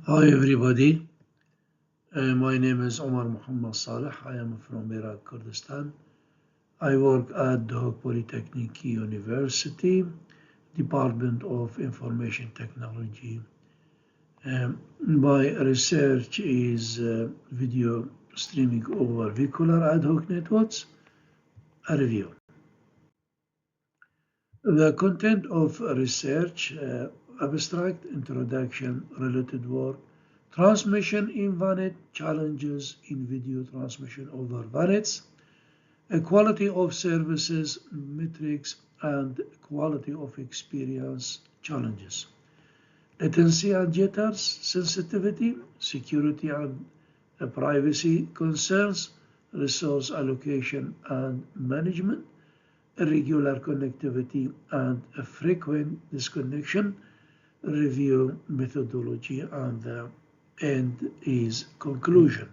Hi everybody, my name is Omar Muhammad Saleh. I am from Iraq, Kurdistan. I work at Duhok Polytechnic University, Department of Information Technology. My research is video streaming over vehicular ad hoc networks. A review. The content of research, abstract, introduction, related work, transmission in VANET, challenges in video transmission over VANETs, quality of services, metrics, and quality of experience challenges, latency and jitters, sensitivity, security and privacy concerns, resource allocation and management, irregular connectivity and a frequent disconnection, review methodology, and the end is conclusion.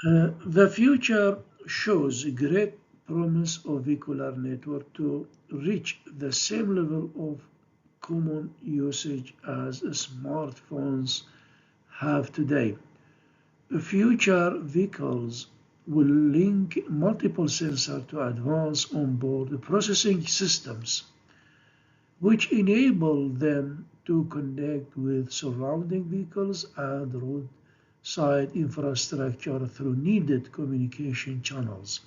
The future shows great promise of vehicular network to reach the same level of common usage as smartphones have today. Future vehicles will link multiple sensors to advanced onboard processing systems, which enable them to connect with surrounding vehicles and roadside infrastructure through needed communication channels.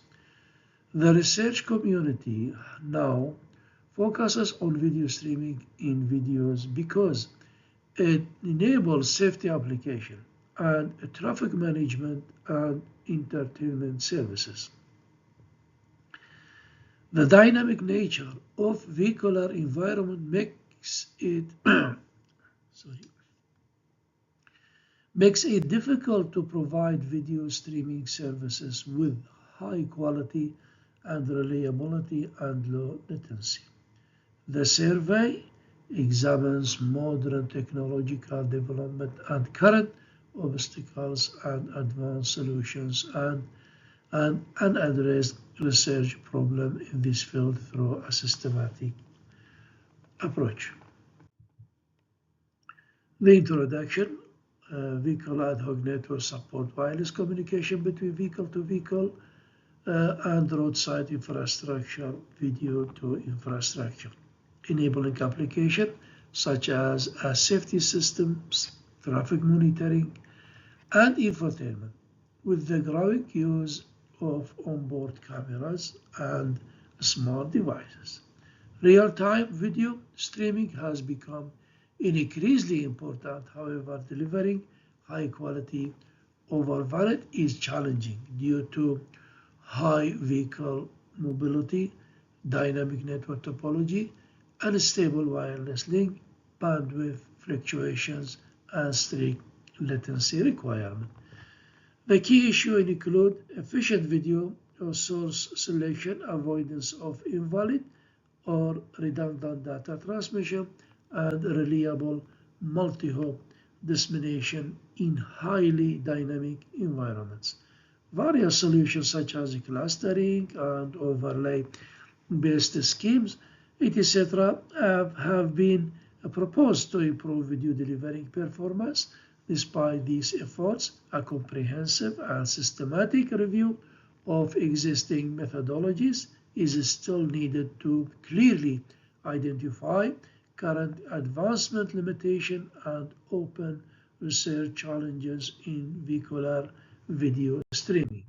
The research community now focuses on video streaming in videos because it enables safety application and traffic management and entertainment services. The dynamic nature of vehicular environment makes it difficult to provide video streaming services with high quality and reliability and low latency. The survey examines modern technological development and current obstacles and advanced solutions and an unaddressed research problem in this field through a systematic approach. The introduction, vehicle ad hoc networks support wireless communication between vehicle to vehicle and roadside infrastructure, video to infrastructure, enabling applications such as safety systems, traffic monitoring, and infotainment, with the growing use of onboard cameras and smart devices. Real-time video streaming has become increasingly important. However, delivering high quality over VANET is challenging due to high vehicle mobility, dynamic network topology, unstable wireless link, bandwidth fluctuations, and strict latency requirements. The key issues include efficient video or source selection, avoidance of invalid or redundant data transmission, and reliable multi-hop dissemination in highly dynamic environments. Various solutions such as clustering and overlay-based schemes, etc., have been proposed to improve video delivery performance. Despite these efforts, a comprehensive and systematic review of existing methodologies is still needed to clearly identify current advancement limitation and open research challenges in vehicular video streaming.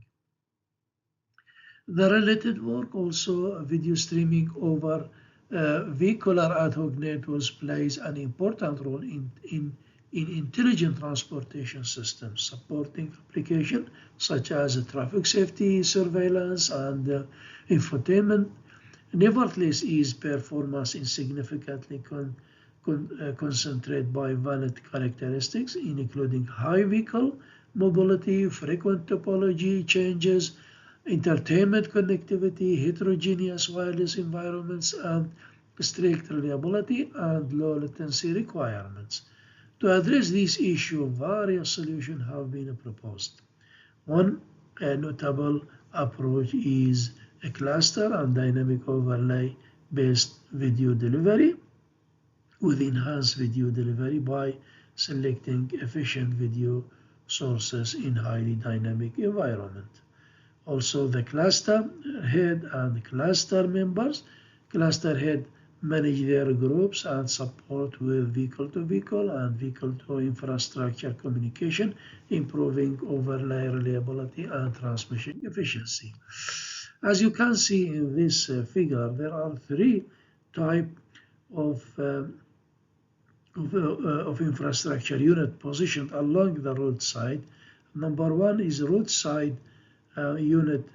The related work also, video streaming over vehicular ad hoc networks plays an important role in intelligent transportation systems, supporting applications such as traffic safety, surveillance, and infotainment. Nevertheless, its performance is significantly concentrated by VANET characteristics, including high vehicle mobility, frequent topology changes, entertainment connectivity, heterogeneous wireless environments, and strict reliability and low latency requirements. To address this issue, various solutions have been proposed. One notable approach is a cluster and dynamic overlay based video delivery, with enhanced video delivery by selecting efficient video sources in highly dynamic environment. Also, the cluster head and cluster members. Cluster head manage their groups and support with vehicle-to-vehicle and vehicle-to-infrastructure communication, improving overlay reliability and transmission efficiency. As you can see in this figure, there are three types of infrastructure unit positioned along the roadside. Number one is roadside unit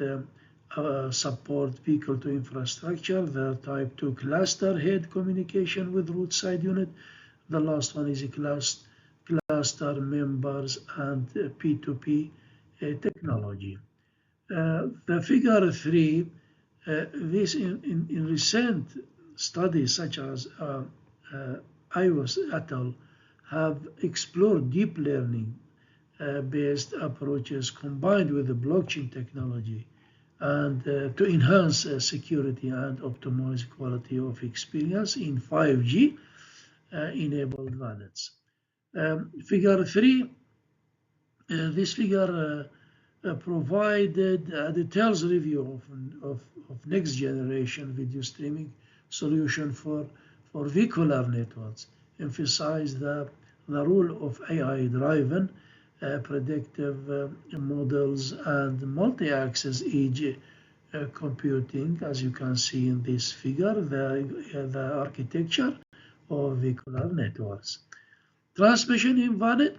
support vehicle to infrastructure. The type 2 cluster head communication with roadside unit. The last one is a cluster members and P2P technology. The figure 3, this in recent studies such as iOS et al. Have explored deep learning based approaches combined with the blockchain technology and to enhance security and optimize quality of experience in 5G enabled VANETs. Figure 3, this figure provided a detailed review of next generation video streaming solution for vehicular networks, emphasize the role of AI-driven predictive models and multi-axis edge computing. As you can see in this figure, the architecture of vehicular networks. Transmission in VANET.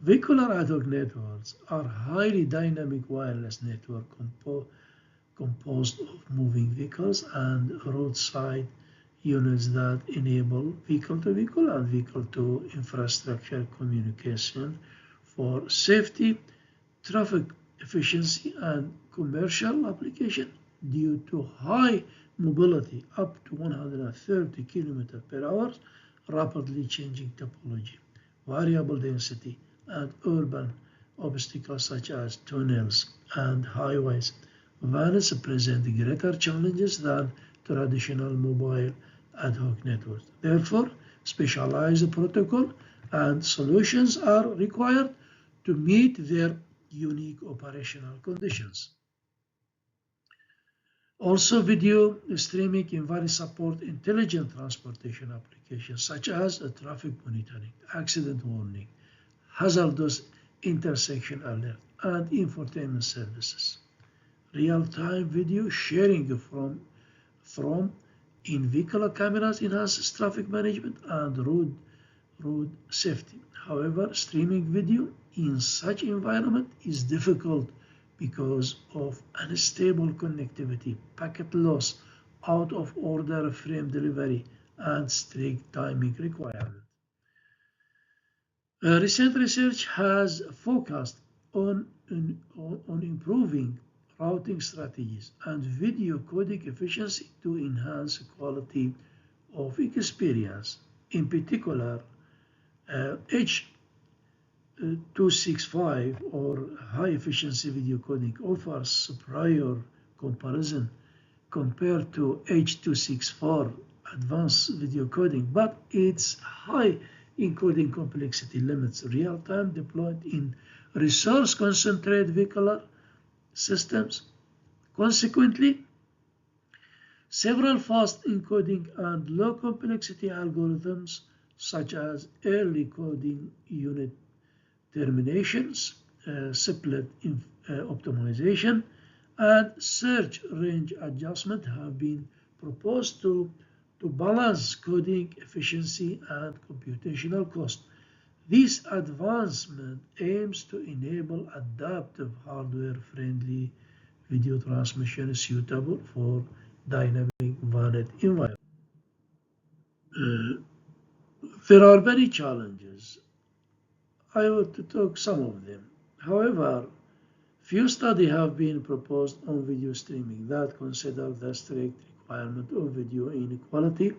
Vehicular ad hoc networks are highly dynamic wireless network composed of moving vehicles and roadside units that enable vehicle-to-vehicle and vehicle-to-infrastructure communication for safety, traffic efficiency, and commercial application due to high mobility up to 130 km per hour, rapidly changing topology, variable density, and urban obstacles such as tunnels and highways. VANETs present greater challenges than traditional mobile ad hoc networks. Therefore, specialized protocol and solutions are required to meet their unique operational conditions. Also, video streaming in VANET support intelligent transportation applications such as traffic monitoring, accident warning, hazardous intersection alert, and infotainment services. Real-time video sharing from in-vehicle cameras enhances traffic management and road safety. However, streaming video in such environment is difficult because of unstable connectivity, packet loss, out-of-order frame delivery, and strict timing requirements. Recent research has focused on improving routing strategies and video codec efficiency to enhance quality of experience. In particular, H.265 or high efficiency video coding offers superior comparison compared to H.264 advanced video coding, but its high encoding complexity limits real-time deployed in resource-concentrated vehicular systems. Consequently, several fast encoding and low complexity algorithms such as early coding unit terminations, split optimization, and search range adjustment have been proposed to balance coding efficiency and computational cost. This advancement aims to enable adaptive hardware-friendly video transmission suitable for dynamic VANET environment. There are many challenges. I want to talk some of them. However, few studies have been proposed on video streaming that consider the strict requirement of video inequality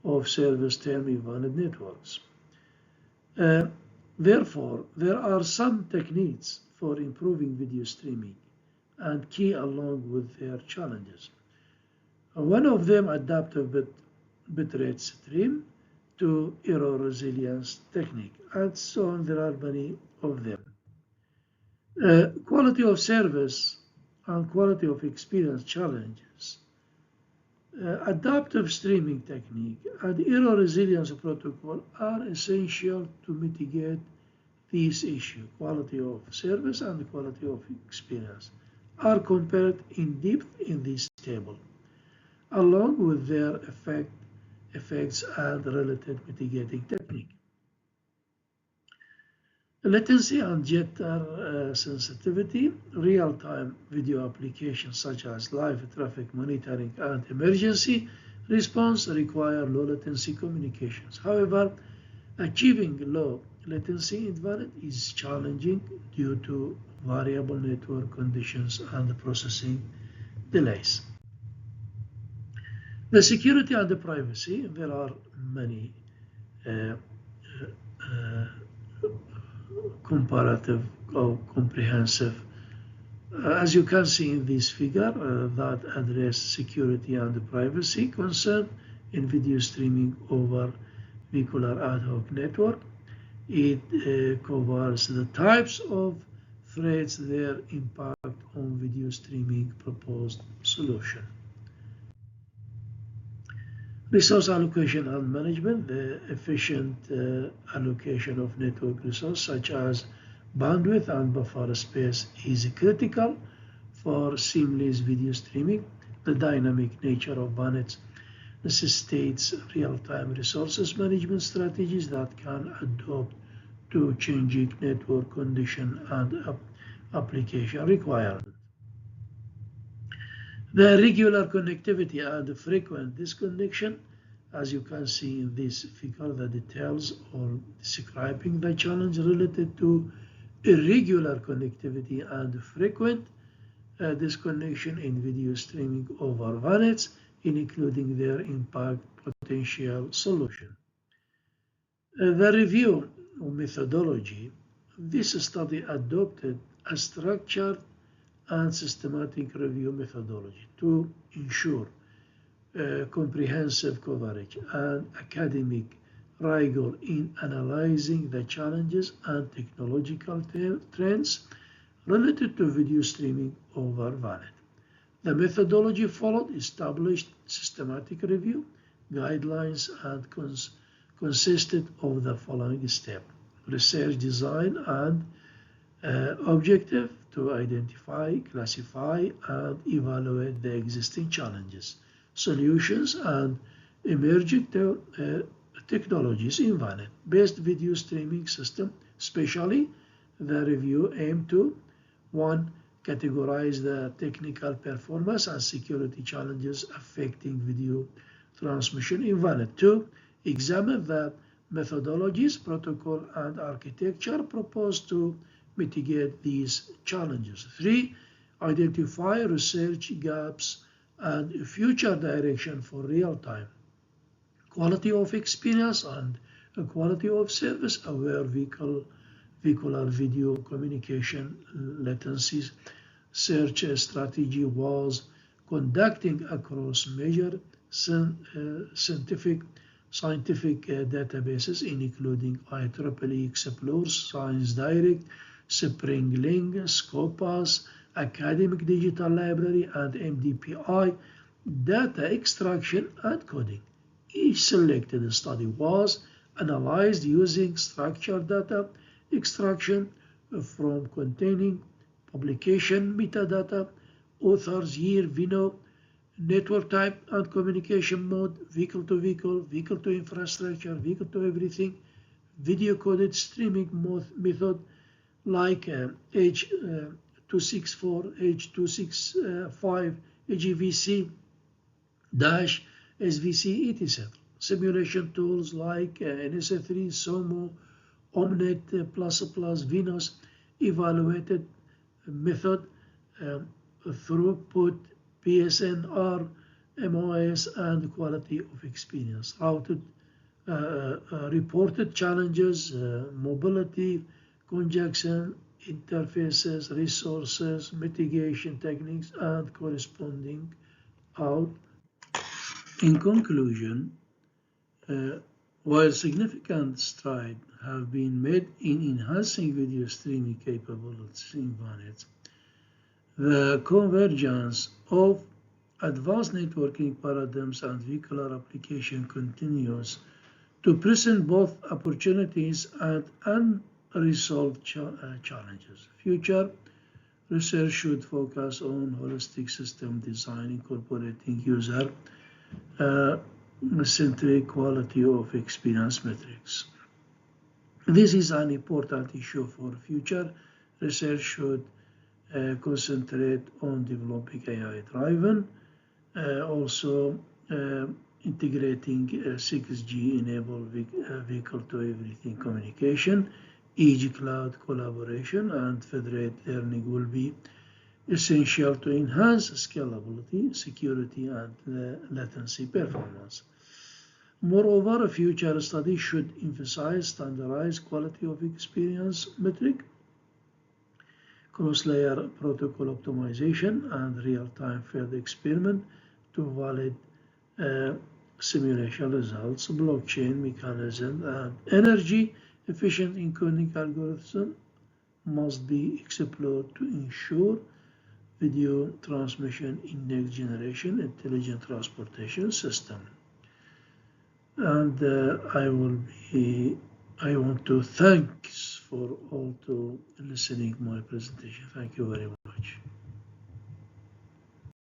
of service term in VANET networks. Therefore, there are some techniques for improving video streaming and key along with their challenges. One of them, adaptive bit bitrate stream to error resilience technique, and so on. There are many of them. Quality of service and quality of experience challenges. Adaptive streaming technique and error resilience protocol are essential to mitigate these issues. Quality of service and quality of experience are compared in depth in this table, along with their effects and related mitigating technique. Latency and jitter sensitivity, real-time video applications such as live traffic monitoring and emergency response require low latency communications. However, achieving low latency in VANET is challenging due to variable network conditions and processing delays. The security and the privacy, there are many comparative or comprehensive, as you can see in this figure, that address security and privacy concern in video streaming over vehicular ad hoc network. It covers the types of threats, their impact on video streaming proposed solution. Resource allocation and management, the efficient allocation of network resources such as bandwidth and buffer space is critical for seamless video streaming. The dynamic nature of VANETs necessitates real-time resources management strategies that can adapt to changing network condition and application requirements. The regular connectivity and frequent disconnection, as you can see in this figure, the details are describing the challenge related to irregular connectivity and frequent disconnection in video streaming over VANETs, including their impact potential solution. The review methodology, this study adopted a structured and systematic review methodology to ensure comprehensive coverage and academic rigor in analyzing the challenges and technological trends related to video streaming over VANET. The methodology followed established systematic review guidelines and consisted of the following steps: research design and objective to identify, classify, and evaluate the existing challenges, solutions, and emerging technologies in VANET-based video streaming system. Especially, the review aimed to 1. Categorize the technical performance and security challenges affecting video transmission in VANET. 2. Examine the methodologies, protocol, and architecture proposed to mitigate these challenges. 3. Identify research gaps and future direction for real-time quality of experience and quality of service aware vehicular video communication latencies. Search strategy was conducting across major scientific databases, including IEEE Explore, ScienceDirect, SpringLink, Scopus, Academic Digital Library, and MDPI, data extraction and coding. Each selected study was analyzed using structured data extraction from containing publication metadata, authors, year, venue, network type and communication mode, vehicle-to-vehicle, vehicle-to-infrastructure, vehicle-to-everything, video-coded streaming method like H.264, H.265, HEVC, Dash, SVC, etc. Simulation tools like NSA3, SOMO, Omnet++, Venus, evaluated method, throughput, PSNR, MOS, and quality of experience. Routed reported challenges, mobility, conjunction, interfaces, resources, mitigation techniques, and corresponding out. In conclusion, While significant strides have been made in enhancing video streaming capabilities in VANET, the convergence of advanced networking paradigms and vehicular application continues to present both opportunities and unresolved challenges. Future research should focus on holistic system design, incorporating user-centric quality of experience metrics. This is an important issue for future research should concentrate on developing AI-driven, also integrating 6G-enabled vehicle-to-everything communication, edge cloud collaboration, and federated learning will be essential to enhance scalability, security, and latency performance. Moreover, future studies should emphasize standardized quality of experience metric, cross-layer protocol optimization, and real-time field experiment to validate simulation results. Blockchain mechanism and energy-efficient encoding algorithm must be explored to ensure video transmission in next-generation intelligent transportation system. And I want to thank for all to listening my presentation. Thank you very much.